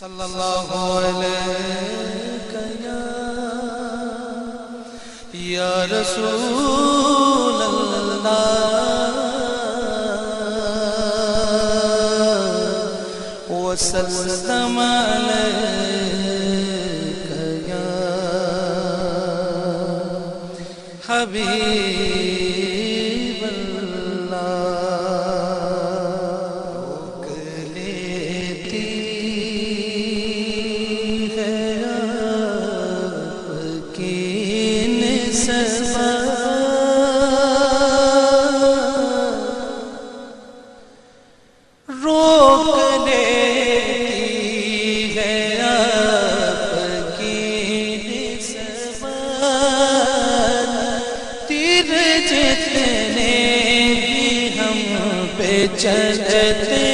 صلی اللہ علیہ یا رسول اللہ وسلم علیک یا حبیب چلتے ہیں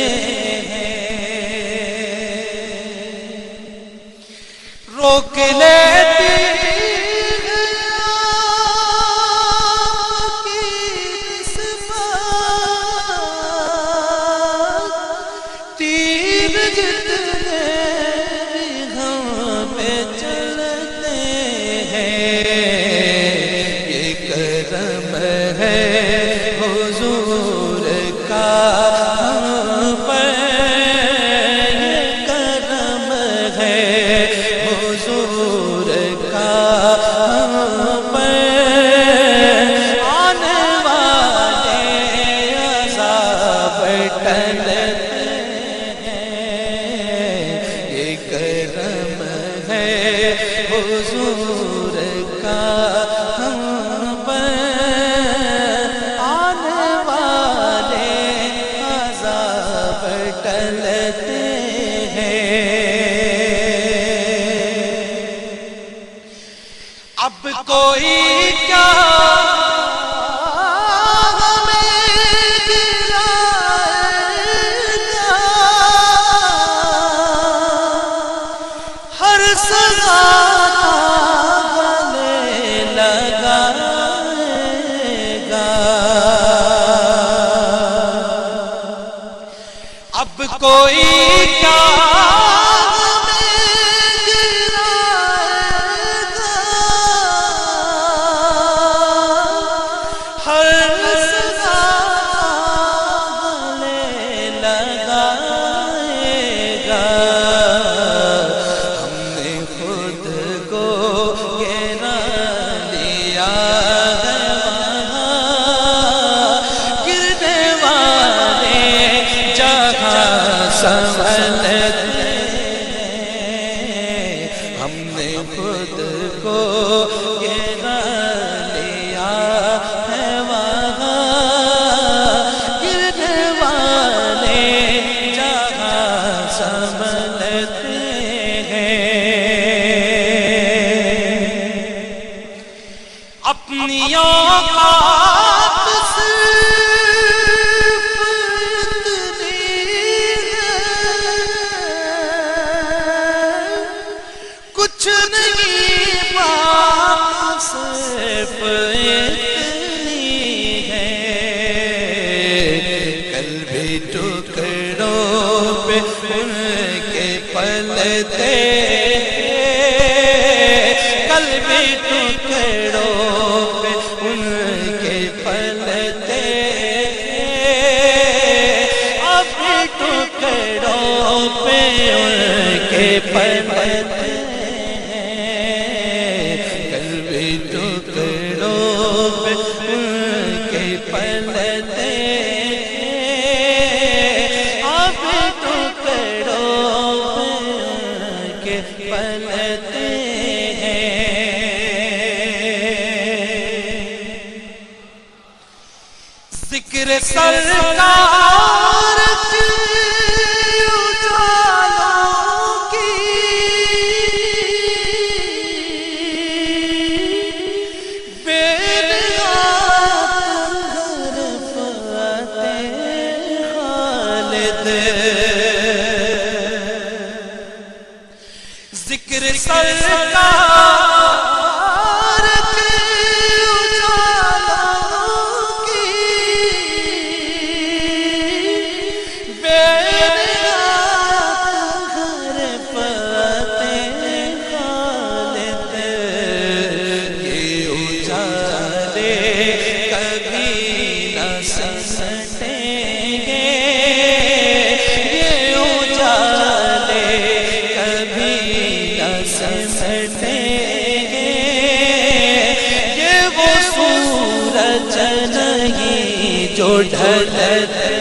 روک لیتی ہے آپ کی نسبت تیر جتنے بھی ہم پہ چلتے ہیں یہ کرم ہے حضور کا حضور کا ہم پر آنے والے عذاب ٹلتے ہیں اب کوئی کیا اب کوئی کیا ہر سزا گلے لگائے گا ہم نے خود کو گرا لیا ہم نے خود کو گرا لیا ہے وہاں گرنے والے جہاں سنبھلتے ہیں اپنی اوقات سے کچھ نہیں بات صرف اتنی ہے کل بھی ٹکڑوں پہ ان کے پلتے کل بھی ٹکڑوں پہ ان کے پلتے اب بھی ٹکڑوں پہ ان کے پلتے پلتے ہیں ذکر سرکار کی اجالوں کی بے نہایت فتح خالد ذکر سرکار کے اجالوں کی بے نہایت ڈھلت